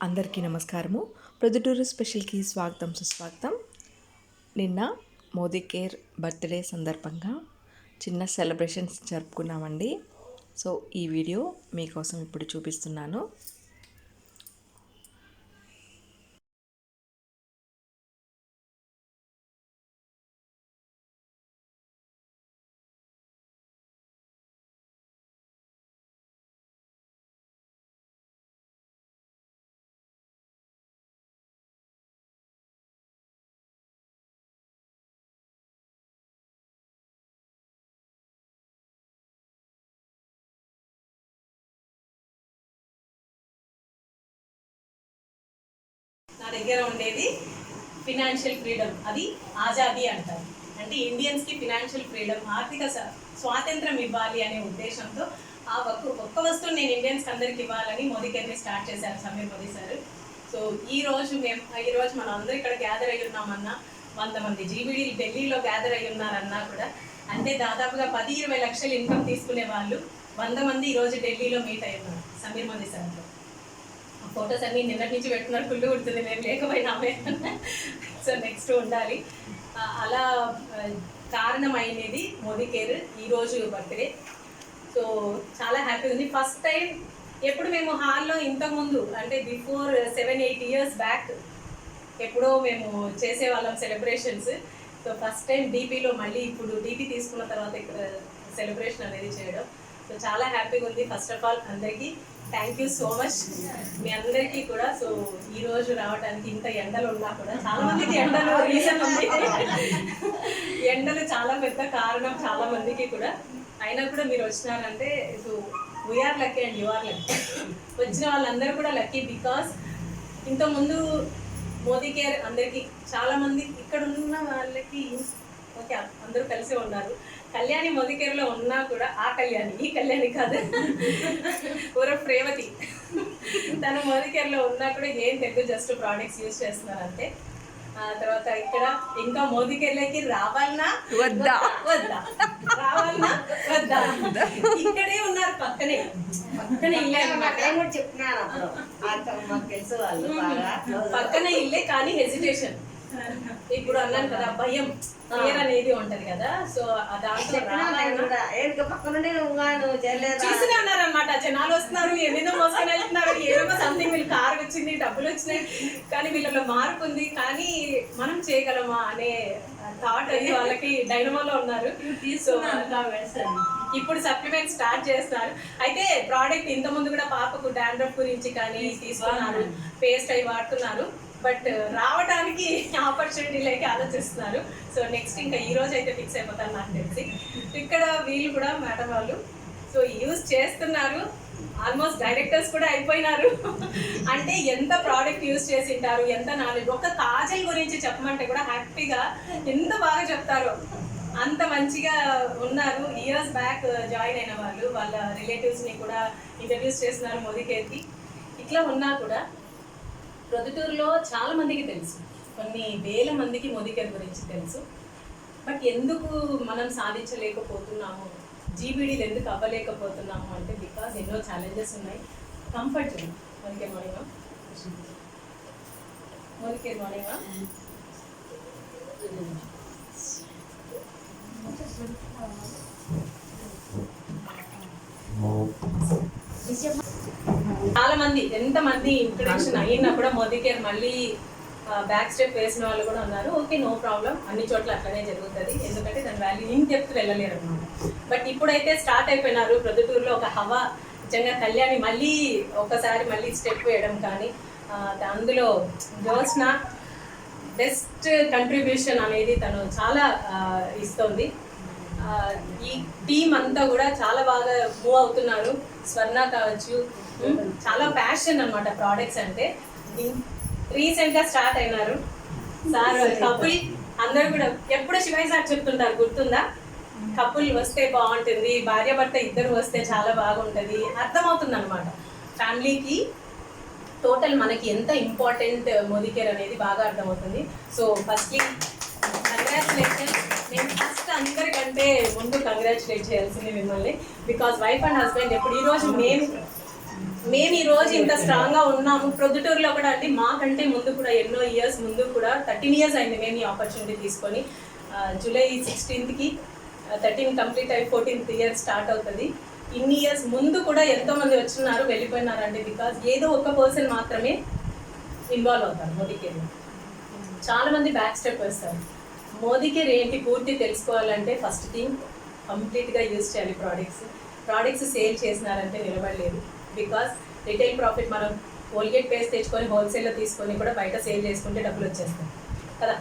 అందరికీ నమస్కారము. ప్రొద్దుటూరు స్పెషల్కి స్వాగతం సుస్వాగతం. నిన్న మోదీ కేర్ బర్త్డే సందర్భంగా చిన్న సెలబ్రేషన్స్ జరుపుకున్నామండి. సో ఈ వీడియో మీకోసం ఇప్పుడు చూపిస్తున్నాను. నా దగ్గర ఉండేది ఫినాన్షియల్ ఫ్రీడమ్, అది ఆజాదీ అంటారు. అంటే ఇండియన్స్కి ఫినాన్షియల్ ఫ్రీడమ్, ఆర్థిక స్వాతంత్రం ఇవ్వాలి అనే ఉద్దేశంతో ఆ ఒక్క వస్తువు నేను ఇండియన్స్కి అందరికి ఇవ్వాలని మోదీ కేర్ని స్టార్ట్ చేశారు సమీర్ మోదీ సార్. సో ఈరోజు మనం అందరూ ఇక్కడ గ్యాదర్ అయ్యి ఉన్నామన్నా, 100 మంది జీబీడీలు ఢిల్లీలో గ్యాదర్ అయ్యి ఉన్నారన్నా కూడా, అంటే దాదాపుగా 10-20 లక్షలు ఇన్కమ్ తీసుకునే వాళ్ళు 100 మంది ఈరోజు ఢిల్లీలో మీట్ అయ్యి ఉన్నారు సమీర్ మోదీ సార్తో. ఫొటోస్ అన్నీ నిన్నటి నుంచి పెట్టుకున్నారు, ఫుల్ ఉంటుంది, నేను లేకపోయినామే. సో నెక్స్ట్ ఉండాలి. అలా కారణమైనది మోదీ కేర్ ఈరోజు బర్త్డే. సో చాలా హ్యాపీ ఉంది. ఫస్ట్ టైం ఎప్పుడు మేము హాల్లో ఇంతకుముందు అంటే బిఫోర్ 7-8 ఇయర్స్ బ్యాక్ ఎప్పుడో మేము చేసేవాళ్ళం సెలబ్రేషన్స్. సో ఫస్ట్ టైం డీపీలో మళ్ళీ ఇప్పుడు డీపీ తీసుకున్న తర్వాత ఇక్కడ సెలబ్రేషన్ అనేది చేయడం. సో చాలా హ్యాపీగా ఉంది. ఫస్ట్ ఆఫ్ ఆల్ అందరికీ థ్యాంక్ యూ సో మచ్, మీ అందరికీ కూడా. సో ఈ రోజు రావడానికి ఇంత ఎండలు ఉన్నా కూడా, చాలా మందికి ఎండలు రీజన్ ఉంది, ఎండలు చాలా పెద్ద కారణం చాలా మందికి కూడా. అయినా కూడా మీరు వచ్చినారంటే so we are lucky and you are lucky. వచ్చిన వాళ్ళందరూ కూడా లక్కీ బికాస్ ఇంతకుముందు మోదీ కేర్ అందరికీ చాలా మంది ఇక్కడ ఉన్న వాళ్ళకి ఓకే అందరూ కలిసి ఉన్నారు. కళ్యాణి మోదీ కేర్లో ఉన్నా కూడా ఆ కళ్యాణి ఈ కళ్యాణి కాదు, ఊర ప్రేమతి, తన మోదీ కేర్లో ఉన్నా కూడా ఏం తెగ జస్ట్ ప్రోడక్ట్స్ యూజ్ చేస్తున్నారు అంతే. తర్వాత ఇక్కడ ఇంకా మోదీ కేర్లోకి రావాలన్నా వద్దా రావాలన్నా వద్దా, ఇక్కడే ఉన్నారు, పక్కనే ఇల్లే పక్కనే ఇల్లే, కానీ హెజిటేషన్. ఇప్పుడు అన్నాను కదా భయం, ఫియర్ అనేది ఉంటది కదా. సో దాంట్లో చూస్తూనే ఉన్నారనమాట, జనాలు వస్తున్నారు, ఏమేదో మోసుకొని వెళ్తున్నారు, ఏమేమో సంథింగ్, వీళ్ళు కారు వచ్చింది, డబ్బులు వచ్చినాయి, కానీ వీళ్ళలో మార్పు ఉంది, కానీ మనం చేయగలమా అనే థాట్ అది వాళ్ళకి డైనమోలో ఉన్నారు. సో ఇప్పుడు సప్లిమెంట్ స్టార్ట్ చేస్తున్నారు. అయితే ప్రోడక్ట్ ఇంత ముందు కూడా పాపకు డాండ్రఫ్ గురించి కానీ తీసుకున్నారు, పేస్ట్ అవి వాడుతున్నారు. బట్ రావడానికి ఆపర్చునిటీలకి ఆలోచిస్తున్నారు. సో నెక్స్ట్ ఇంకా ఈ రోజు అయితే ఫిక్స్ అయిపోతారు నాకు తెలిసి. ఇక్కడ వీళ్ళు కూడా మేడం వాళ్ళు సో యూజ్ చేస్తున్నారు, ఆల్మోస్ట్ డైరెక్టర్స్ కూడా అయిపోయినారు. అంటే ఎంత ప్రోడక్ట్ యూజ్ చేసి ఉంటారు, ఎంత నాలెడ్జ్. ఒక కాజల్ గురించి చెప్పమంటే కూడా హ్యాపీగా ఎంత బాగా చెప్తారో అంత మంచిగా ఉన్నారు. ఇయర్స్ బ్యాక్ జాయిన్ అయిన వాళ్ళు వాళ్ళ రిలేటివ్స్ని కూడా ఇంట్రడ్యూస్ చేస్తున్నారు మోదీ కేర్కి. ఇట్లా ఉన్నా కూడా ప్రొద్దుటూరులో చాలా మందికి తెలుసు, కొన్ని వేల మందికి మోదీ కేర్ గురించి తెలుసు. బట్ ఎందుకు మనం సాధించలేకపోతున్నాము, జీబీడీలు ఎందుకు అవ్వలేకపోతున్నాము అంటే బికాజ్ ఎన్నో ఛాలెంజెస్ ఉన్నాయి. కంఫర్ట్ ఉంది. మోదీ కేర్ మార్నింగ్ చాలా మంది ఎంతమంది ఇంట్రడక్షన్ అయినా కూడా మోదీ కేర్ మళ్ళీ బ్యాక్ స్టెప్ వేసిన వాళ్ళు కూడా ఉన్నారు. ఓకే, నో ప్రాబ్లం, అన్ని చోట్ల అట్లనే జరుగుతుంది, ఎందుకంటే దాని వాల్యూ ఇన్ డెప్త్ వెళ్ళలేరు అనమాట. బట్ ఇప్పుడైతే స్టార్ట్ అయిపోయినారు ప్రొద్దుటూరులో ఒక హవా. నిజంగా కళ్యాణి మళ్ళీ ఒకసారి మళ్ళీ స్టెప్ వేయడం కానీ, అందులో జోస్న బెస్ట్ కంట్రిబ్యూషన్ అనేది తను చాలా ఇస్తుంది. ఈ టీం అంతా కూడా చాలా బాగా మూవ్ అవుతున్నారు. స్వర్ణ కావచ్చు, చాలా ప్యాషన్ అనమాట ప్రోడక్ట్స్ అంటే. రీసెంట్గా స్టార్ట్ అయినారు సార్ కపుల్, అందరూ కూడా ఎప్పుడు శివాయి సార్ చెప్తుంటారు, గుర్తుందా? కపుల్ వస్తే బాగుంటుంది, భార్యాభర్త ఇద్దరు వస్తే చాలా బాగుంటుంది, అర్థమవుతుంది అనమాట ఫ్యామిలీకి టోటల్ మనకి ఎంత ఇంపార్టెంట్ మోదీ కేర్ అనేది బాగా అర్థమవుతుంది. So firstly congratulation. నేను ఫస్ట్ అందరికంటే ముందు కంగ్రాచులేట్ చేయాల్సింది మిమ్మల్ని, బికాజ్ వైఫ్ అండ్ హస్బెండ్ ఎప్పుడు ఈరోజు మేము ఈ రోజు ఇంత స్ట్రాంగ్ గా ఉన్నాము. ప్రొద్దుటూరులో కూడా అండి మాకంటే ముందు కూడా ఎన్నో ఇయర్స్ ముందు కూడా 13 ఇయర్స్ అయింది మేము ఈ ఆపర్చునిటీ తీసుకొని. జూలై 16కి 13 కంప్లీట్ అయ్యి 14th ఇయర్ స్టార్ట్ అవుతుంది. ఇన్ని ఇయర్స్ ముందు కూడా ఎంతో మంది వచ్చినారు వెళ్ళిపోయినారు అంటే బికాజ్ ఏదో ఒక పర్సన్ మాత్రమే ఇన్వాల్వ్ అవుతారు మోదీ కేర్. చాలా మంది బ్యాక్ స్టెప్ వేస్తారు. మోదీ కేర్ ఏంటి పూర్తి తెలుసుకోవాలంటే ఫస్ట్ థింగ్ కంప్లీట్గా యూజ్ చేయాలి ప్రోడక్ట్స్ సేల్ చేసినారంటే నిలబడలేదు. బికాస్ రిటైల్ ప్రాఫిట్ మనం కోల్గేట్ పేస్ట్ తెచ్చుకొని హోల్సేల్లో తీసుకొని కూడా బయట సేల్ చేసుకుంటే డబ్బులు వచ్చేస్తాయి కదా.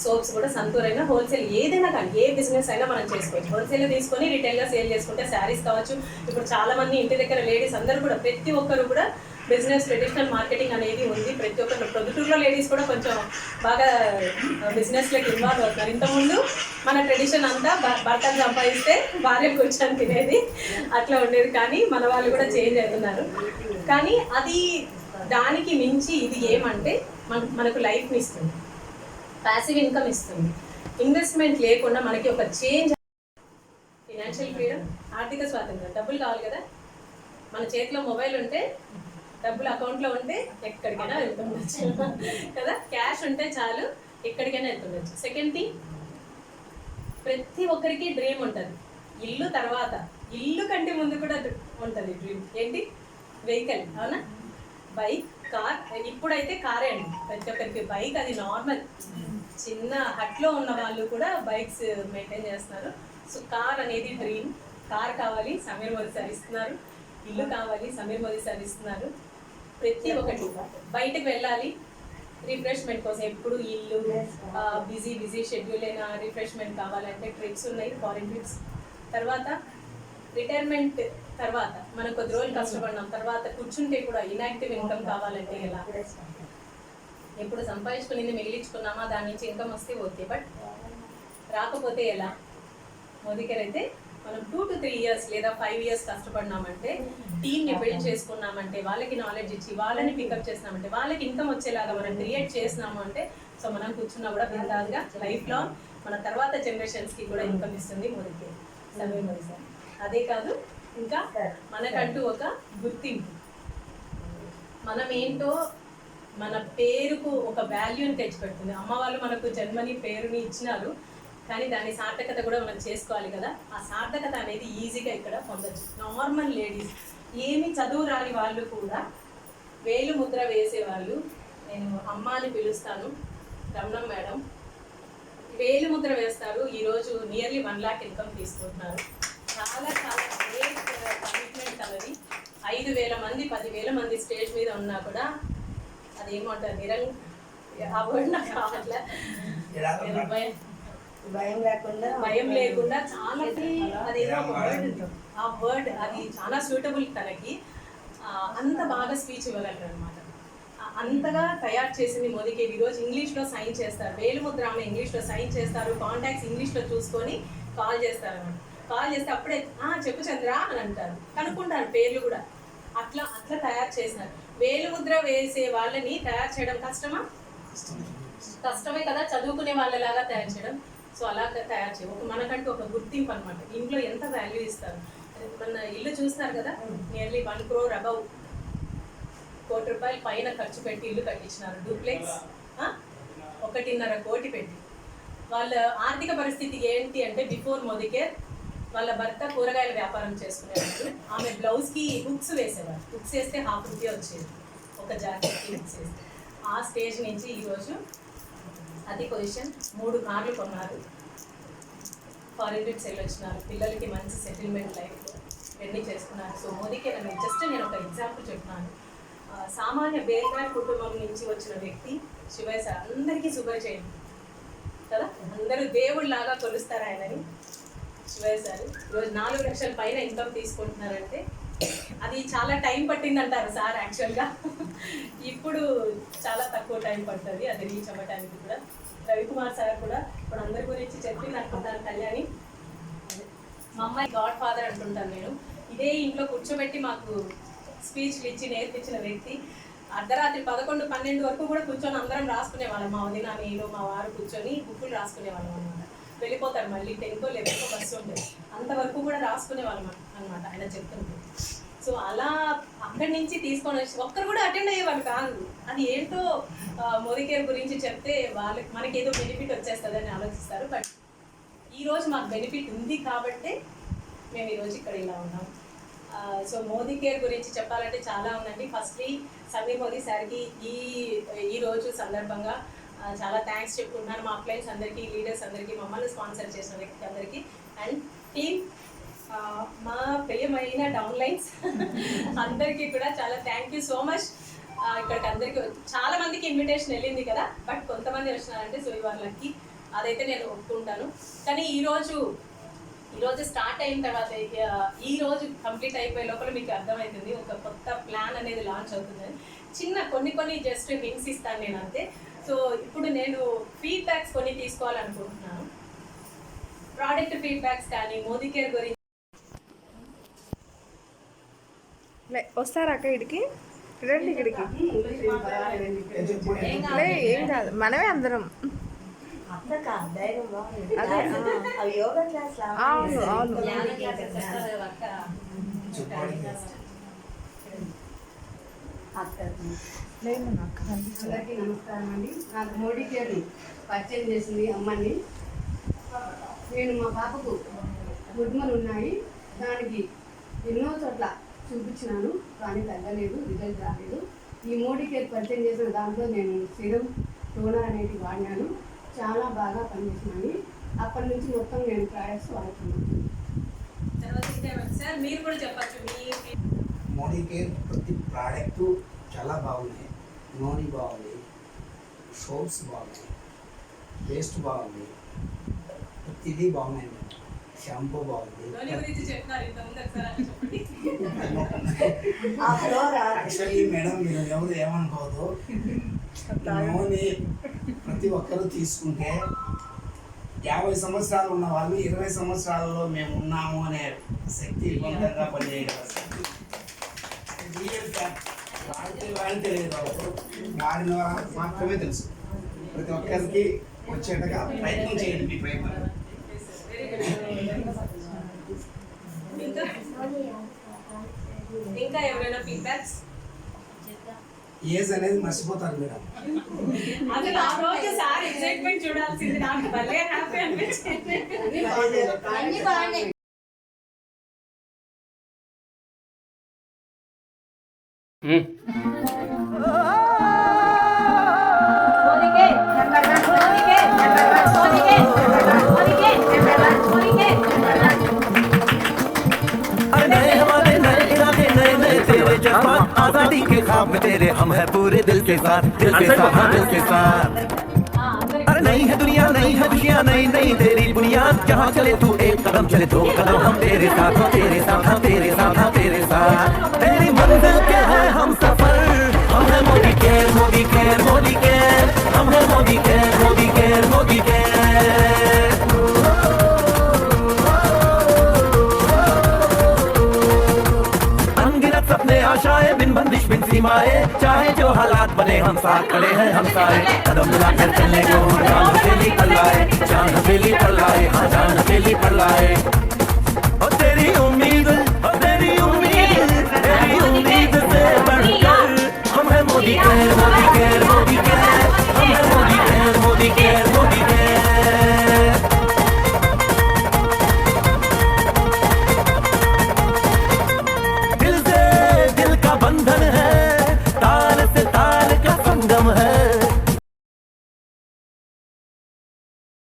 సోప్స్ కూడా సంతూర్ అయినా హోల్సేల్ ఏదైనా కానీ ఏ బిజినెస్ అయినా మనం చేసుకోవచ్చు. హోల్సేల్లో తీసుకొని రిటైల్గా సేల్ చేసుకుంటే శారీస్ కావచ్చు. ఇప్పుడు చాలా మంది ఇంటి దగ్గర లేడీస్ అందరూ కూడా ప్రతి ఒక్కరు కూడా బిజినెస్ ట్రెడిషనల్ మార్కెటింగ్ అనేది ఉంది. ప్రతి ఒక్కరు ప్రొద్దుటూరులో లేడీస్ కూడా కొంచెం బాగా బిజినెస్లోకి ఇన్వాల్వ్ అవుతున్నారు. ఇంతకుముందు మన ట్రెడిషన్ అంతా భర్తను సంపాదిస్తే భార్య కూర్చొని తినేది అట్లా ఉండేది. కానీ మన వాళ్ళు కూడా చేంజ్ అవుతున్నారు. కానీ అది దానికి మించి ఇది ఏమంటే మనకు లైఫ్ని ఇస్తుంది, ప్యాసివ్ ఇన్కమ్ ఇస్తుంది. ఇన్వెస్ట్మెంట్ లేకుండా మనకి ఒక చేంజ్, ఫినాన్షియల్ ఫ్రీడమ్, ఆర్థిక స్వాతంత్రం. డబ్బులు కావాలి కదా, మన చేతిలో మొబైల్ ఉంటే డబ్బులు అకౌంట్లో ఉంటే ఎక్కడికైనా వెళ్తుండొచ్చు కదా. క్యాష్ ఉంటే చాలు ఎక్కడికైనా వెళ్తుండొచ్చు. సెకండ్ థింగ్, ప్రతి ఒక్కరికి డ్రీమ్ ఉంటుంది. ఇల్లు తర్వాత, ఇల్లు కంటే ముందు కూడా ఉంటుంది డ్రీమ్. ఏంటి? వెహికల్. అవునా? Bike, car. ఇప్పుడైతే కారే అండి ప్రతి ఒక్కరికి. బైక్ అది నార్మల్, చిన్న హట్లో ఉన్న వాళ్ళు కూడా బైక్స్ మెయింటైన్ చేస్తున్నారు. సో కార్ అనేది డ్రీమ్. కార్ కావాలి, సమీర్ మోదీ సార్ ఇస్తున్నారు. ఇల్లు కావాలి, సమీర్ మోదీ సార్ ఇస్తున్నారు. ప్రతి ఒక్కటి బయటకు వెళ్ళాలి రిఫ్రెష్మెంట్ కోసం. ఎప్పుడు ఇల్లు బిజీ షెడ్యూల్ అయినా రిఫ్రెష్మెంట్ కావాలంటే ట్రిప్స్ ఉన్నాయి, ఫారిన్ ట్రిప్స్. తర్వాత రిటైర్మెంట్ తర్వాత మనం కొద్ది రోజులు కష్టపడినాం, తర్వాత కూర్చుంటే కూడా ఇన్యాక్టివ్ ఇన్కమ్ కావాలంటే ఎలా? ఎప్పుడు సంపాదించుకుని మిగిలించుకున్నామా దాని నుంచి ఇన్కమ్ వస్తే ఓకే, బట్ రాకపోతే ఎలా? మోదీ కేర్ అయితే మనం 2 to 3 years లేదా 5 years కష్టపడినామంటే, టీమ్ని బిల్డ్ చేసుకున్నామంటే, వాళ్ళకి నాలెడ్జ్ ఇచ్చి వాళ్ళని పికప్ చేసినామంటే, వాళ్ళకి ఇన్కమ్ వచ్చేలాగా మనం క్రియేట్ చేసినాము అంటే, సో మనం కూర్చున్నా కూడా బిందాస్గా లైఫ్ లాంగ్ మన తర్వాత జనరేషన్స్కి కూడా ఇన్కమ్ ఇస్తుంది మోదీ కేర్, సమీర్ మోదీ సార్. అదే కాదు, ఇంకా మనకంటూ ఒక గుర్తింపు, మనం ఏంటో మన పేరుకు ఒక వాల్యూని తెచ్చిపెడుతుంది. అమ్మ వాళ్ళు మనకు జన్మని పేరుని ఇచ్చినారు, కానీ దాని సార్థకత కూడా మనం చేసుకోవాలి కదా. ఆ సార్థకత అనేది ఈజీగా ఇక్కడ పొందొచ్చు. నార్మల్ లేడీస్, ఏమి చదువు రాని వాళ్ళు కూడా వేలు ముద్ర వేసేవాళ్ళు, నేను అమ్మ అని పిలుస్తాను, రమణం మేడం వేలు ముద్ర వేస్తారు. ఈరోజు నియర్లీ 1 lakh ఇన్కమ్ తీసుకుంటున్నారు. చాలా చాలా గ్రేట్ కమిట్మెంట్ అన్నది. 5,000 మంది 10,000 మంది స్టేజ్ మీద ఉన్నా కూడా అదేమంటారు, ఆ వర్డ్ నాకు రావట్లే, భయం లేకుండా చాలా అదేదో వర్డ్ ఉంటుంది, ఆ వర్డ్ అది చాలా సూటబుల్ తనకి. అంత బాగా స్పీచ్ ఇవ్వగలరు అనమాట. అంతగా తయారు చేసింది మోదీ కేర్. ఈరోజు ఇంగ్లీష్లో సైన్ చేస్తారు, వేలుముద్ర ఆమె ఇంగ్లీష్లో సైన్ చేస్తారు, కాంటాక్ట్స్ ఇంగ్లీష్లో చూసుకొని కాల్ చేస్తారు అనమాట. కాల్ చేస్తే అప్పుడే చెప్పు చంద్ర అని అంటారు, కనుక్కుంటారు పేర్లు కూడా. అట్లా తయారు చేసినారు. వేలుముద్ర వేసే వాళ్ళని తయారు చేయడం కష్టమా? కష్టమే కదా, చదువుకునే వాళ్ళలాగా తయారు చేయడం. సో అలా తయారు చేయ మనకంటూ ఒక గుర్తింపు అనమాట. ఇంట్లో ఎంత వాల్యూ ఇస్తారు. మన ఇల్లు చూస్తారు కదా, నియర్లీ 1 crore అబౌవ్, ₹1 కోటి పైన ఖర్చు పెట్టి ఇల్లు కట్టించినారు. డూప్లెక్స్ 1.5 కోటి పెట్టి. వాళ్ళ ఆర్థిక పరిస్థితి ఏంటి అంటే, బిఫోర్ మోదీ కేర్ వాళ్ళ భర్త కూరగాయల వ్యాపారం చేసుకునేవారు. ఆమె బ్లౌజ్కి హుక్స్ వేసేవారు. హుక్స్ వేస్తే ₹50 వచ్చేది ఒక జాకెట్కి హుక్స్ వేస్తే. ఆ స్టేజ్ నుంచి ఈరోజు అది పొజిషన్. 3 కార్లు కొన్నారు, ఫారిన్ ట్రిప్స్ వెళ్ళి వచ్చినారు, పిల్లలకి మంచి సెటిల్మెంట్ లైఫ్ ఇవన్నీ చేసుకున్నారు. సో మోదీ కేర్ అనేది జస్ట్ నేను ఒక ఎగ్జాంపుల్ చెప్తున్నాను. సామాన్య బేల్గార్ కుటుంబం నుంచి వచ్చిన వ్యక్తి శివయ్య సార్. అందరికీ షుగర్ చేయండి కదా, అందరూ దేవుడిలాగా కొలుస్తారు ఆయనని. శివయ్య సార్ ఈరోజు 4 లక్షల పైన ఇన్కమ్ తీసుకుంటున్నారంటే అది చాలా టైం పట్టింది అంటారు సార్. యాక్చువల్గా ఇప్పుడు చాలా తక్కువ టైం పడుతుంది అది రీచ్ అవ్వడానికి కూడా. రవికుమార్ సార్ కూడా ఇప్పుడు అందరి గురించి చెప్పి నాకు కళ్యాణి మా అమ్మాయి గాడ్ ఫాదర్ అంటుంటాను నేను. ఇదే ఇంట్లో కూర్చోబెట్టి మాకు స్పీచ్లు ఇచ్చి నేర్పించిన వ్యక్తి. అర్ధరాత్రి 11, 12 వరకు కూడా కూర్చొని అందరం రాసుకునేవాళ్ళం. మా వదిన, నేను, మా వారు కూర్చొని బుక్కులు రాసుకునేవాళ్ళం అనమాట. వెళ్ళిపోతారు మళ్ళీ 10కో 11కో బస్సు ఉండేది, అంతవరకు కూడా రాసుకునేవాళ్ళం అనమాట ఆయన చెప్తుంటే. సో అలా అక్కడి నుంచి తీసుకొని వచ్చి ఒక్కరు కూడా అటెండ్ అయ్యేవాళ్ళు కాదు. అది ఏంటో మోదీ కేర్ గురించి చెప్తే వాళ్ళకి మనకి ఏదో బెనిఫిట్ వచ్చేస్తుందని ఆలోచిస్తారు. బట్ ఈరోజు మాకు బెనిఫిట్ ఉంది కాబట్టే మేము ఈరోజు ఇక్కడ ఇలా ఉన్నాం. సో మోదీ కేర్ గురించి చెప్పాలంటే చాలా ఉందండి. ఫస్ట్లీ సమీర్ మోదీ సార్కి ఈ రోజు సందర్భంగా చాలా థ్యాంక్స్ చెప్పుకుంటున్నాను. మా అప్లైన్స్ అందరికీ, లీడర్స్ అందరికీ, మమ్మల్ని స్పాన్సర్ చేసిన వ్యక్తి అందరికీ అండ్ టీమ్, మా ప్రియమైన డౌన్లైన్స్ అందరికీ కూడా చాలా థ్యాంక్ యూ సో మచ్. ఇక్కడికి అందరికీ చాలా మందికి ఇన్విటేషన్ వెళ్ళింది కదా, బట్ కొంతమంది వచ్చినారంటే సో ఇవాళ లక్కీ, అదైతే నేను ఒప్పుకుంటాను. కానీ ఈరోజు స్టార్ట్ అయిన తర్వాత ఈ రోజు కంప్లీట్ అయిపోయే లోపల మీకు అర్థమవుతుంది ఒక కొత్త ప్లాన్ అనేది లాంచ్ అవుతుందని. చిన్న కొన్ని జస్ట్ హింట్స్ ఇస్తాను నేను అంతే. సో ఇప్పుడు నేను ఫీడ్బ్యాక్స్ కొన్ని తీసుకోవాలనుకుంటున్నాను. ప్రోడక్ట్ ఫీడ్బ్యాక్స్ కానీ మోదీ కేర్ గురించి. వస్తారా అక్క ఇక్కడికి? రండి ఇక్కడికి. ఏం కాదు, మనమే అందరం. అదే అవును అవును. అందరికీ నమస్కారం అండి. నాకు మోడీ కేర్ని పరిచయం చేసింది అమ్మని. నేను మా పాపకు గుడ్మలు ఉన్నాయి, దానికి ఎన్నో చోట్ల చూపించినాను కానీ తగ్గలేదు, రిజల్ట్ రాలేదు. ఈ మోడీ కేర్ పరిచయం చేసిన దాంట్లో నేను సిరం టోనర్ అనేది వాడినాను, చాలా బాగా పనిచేసినాను. అప్పటి నుంచి మొత్తం నేను ప్రొడక్ట్స్ వాడుతున్నాను. మీరు కూడా చెప్పచ్చు. మోడీ కేర్ ప్రతి ప్రోడక్ట్ చాలా బాగున్నాయి. నూనె బాగుంది, సోప్స్ బాగున్నాయి, పేస్ట్ బాగుంది, ప్రతిదీ బాగున్నాయి. షాంపూ బాగుంది. యాక్చువల్లీ మేడం మీరు ఎవరు ఏమనుకోవద్దు, నూనె ప్రతి ఒక్కరూ తీసుకుంటే 50 సంవత్సరాలు ఉన్న వాళ్ళు 20 సంవత్సరాలలో మేము ఉన్నాము అనే శక్తివంతంగా పనిచేయగలరు. Real fact. వాడితే తెలియదు, వాడిన వాళ్ళకి మాత్రమే తెలుసు. ప్రతి ఒక్కరికి వచ్చేటగా ప్రయత్నం చేయండి. మీ ప్రయత్నం ఇంకా ఎవరైనా ఫీడ్బ్యాక్స్? ఏజ్ అనేది మర్చిపోతారు మేడం. అది ఆ రోజు సార్ ఎక్సైట్మెంట్ చూడాల్సింది. నాకు భలే హ్యాపీ అనిపించింది. आजादी के ख्वाब में तेरे हम है पूरे दिल के साथ, दिल के साथ, दिल के साथ। अरे नहीं है दुनिया, नहीं है खुशियाँ, नहीं नहीं तेरी बुनियाद। जहाँ चले तू एक कदम चले, 2 कदम हम तेरे साथ, हम तेरे साथ, हम तेरे साथ, हम तेरे साथ। तेरी मंजिल के है हम सफर, हम है Modi care, Modi care, Modi care. हम है Modi care, Modi care, Modi care. सपने आशाएं बिन बंदिश बिन सीमाएं, चाहे जो हालात बने हम साथ खड़े हैं हम सारे। कदम मिलाकर चलने को हम जान हथेली पर लाए, जान हथेली पर लाए, हाँ जान हथेली पर लाए। और तेरी उम्मीद, और तेरी उम्मीद, तेरी उम्मीद से बढ़कर हम है Modi care, Modi care, Modi care. हम है Modi care, Modi care, Modi care. बंधन है, ताल से ताल का संगम है।